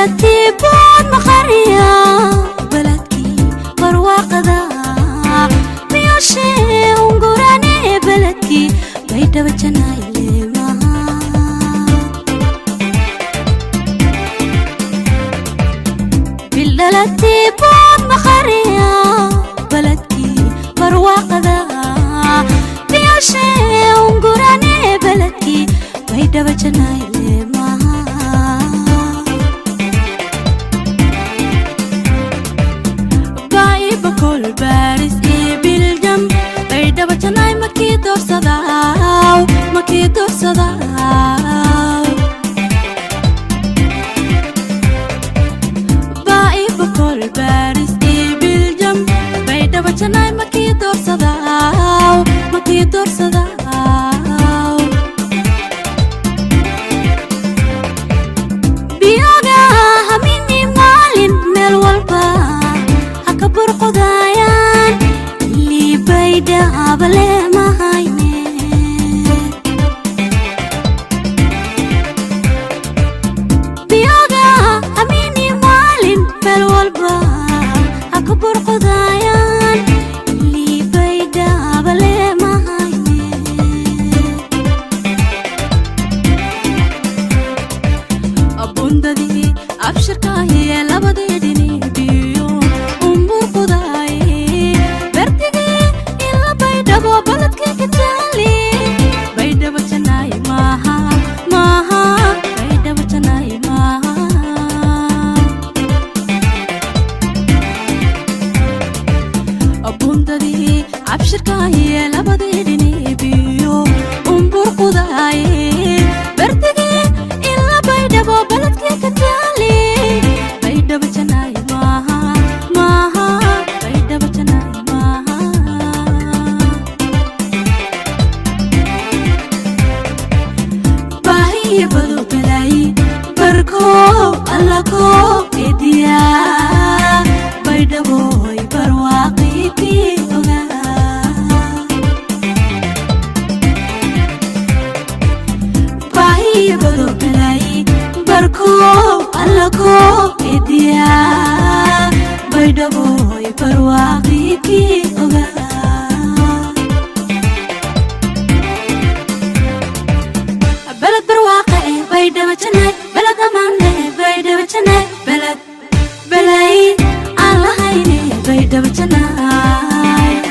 بلدتي بود مخرية بلدكي برواقضة ميوشي ونقراني بلدكي بيدا بجناي لما بلدتي بود مخرية بلدكي برواقضة ميوشي ونقراني بلدكي بيدا بجناي لما بكل باريس بالجنب بيدا بجناي مكي دور صداو مكي دور صداو باي بكل باريس بالجنب بيدا بجناي مكي دور صداو مكي دور صداو بيوغا هميني مالين ميل والبا برقضايان اللي بيدا بلا ما هايني بيوغا هميني مالين بالوالبا هكا برقضايان اللي بيدا بلا ما هايني أبوندا دي أبشركا هي لبدي ديني بيو بلدك كتالي بيدا بجناي ماها ماها بيدا بجناي ماها أبوندا دي عبشركا هي لبدي ديني بيو برقضاي بردقي إلا بيدا بلدك كتالي بيدا بجناي ماها ماها بيدا بجناي بدو بلاي بركو ألاكو إديا بيدا بوي برواقي بيوغا باهي بدو بلاي بركو ألاكو إديا بيدا بوي برواقي بيوغا بلد برواقعي بيدا بجناي بلد أماني بيدا بجناي بلد بلاي على هيني بيدا بجناي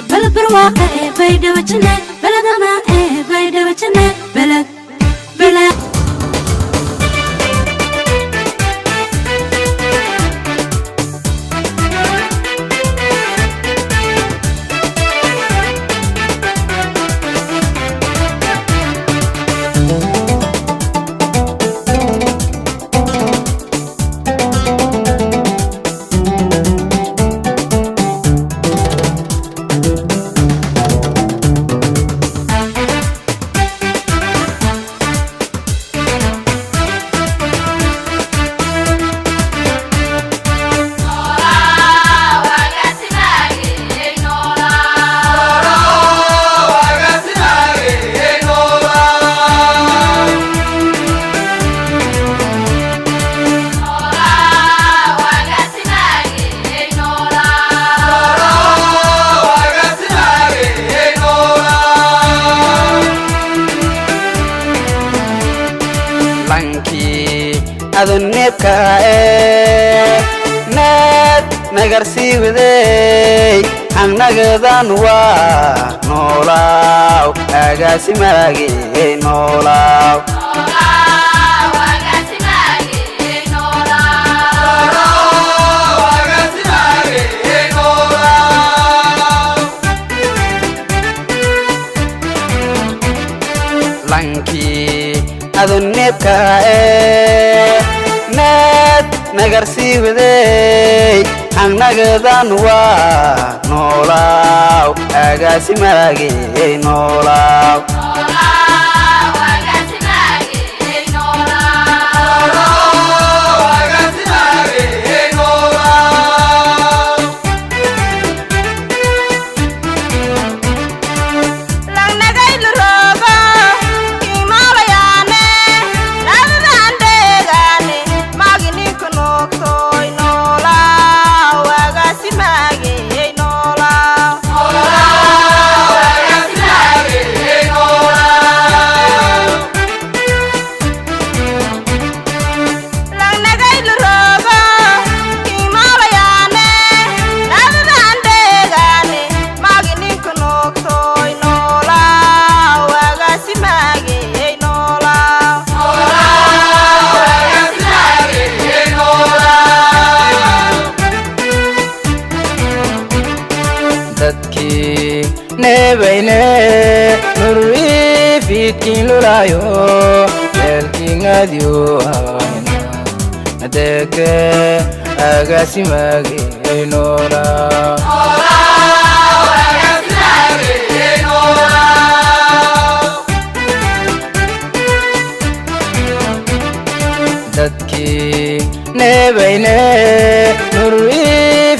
بلد برواقعي بيدا بجناي بلد أماني بيدا بجناي بلد بلد adunebka nad nagarsi waday annagadan waa noolaaw agaasimaage noolaaw adunebka nad nagarsi waday annagadan waa noolaaw agaasimaage noolaaw lang nagay lurogo imalayaane nebayne nurwi fiidkiin lulayo meelkiin aadyo hayna nadeke agaasimagey noolaa dadkii nebayne nurwi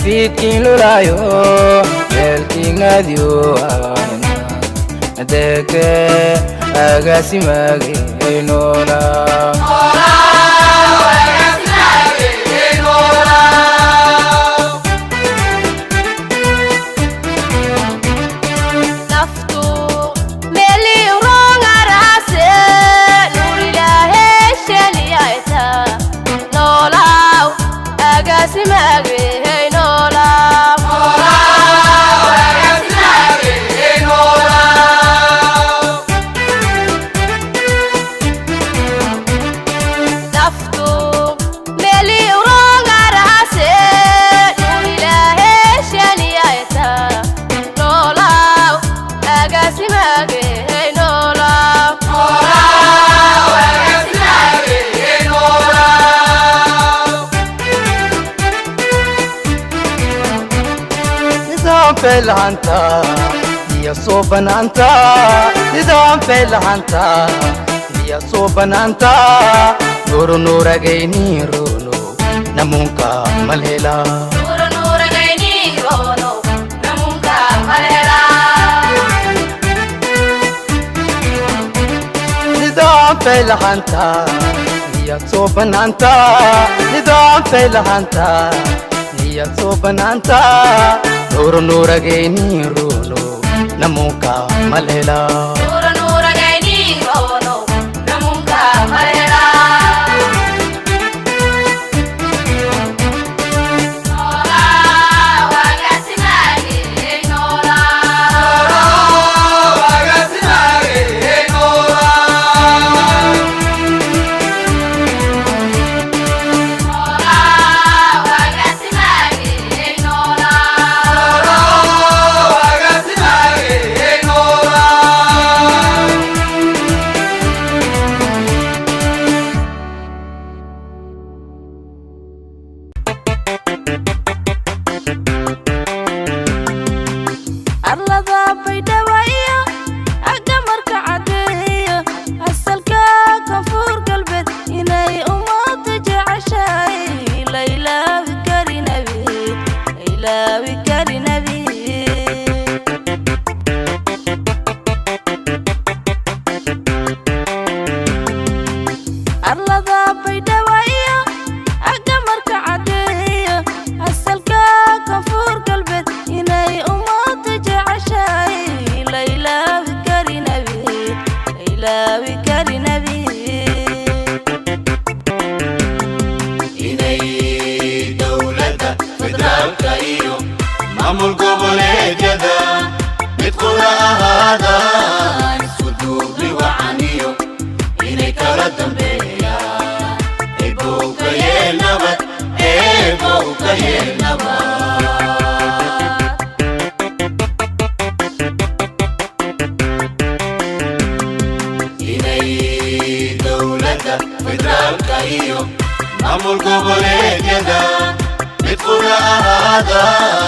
fiidkiin lulayo meelkiin aadyo hayna nadeke agaasimagey noolaa felhanta iyo soo banaanta nidaam felhanta iyo soo banaanta nuru nuragayni rono namunka malhela nuru nuragayni rono namunka malhela nidaam felhanta iyo soo banaanta nidaam felhanta iyo soo banaanta nuru nuragayni rono namunka malhela nuru nuragayni rono namunka malhela maamul goboleedyada mid qura ahaadaan isku duubni wacaniyo inay kala dambeeyaan eebow ka yeel nabad eebow ka yeel nabad inay dowladda federaalka iyo maamul goboleedyada mid qura ahaadaan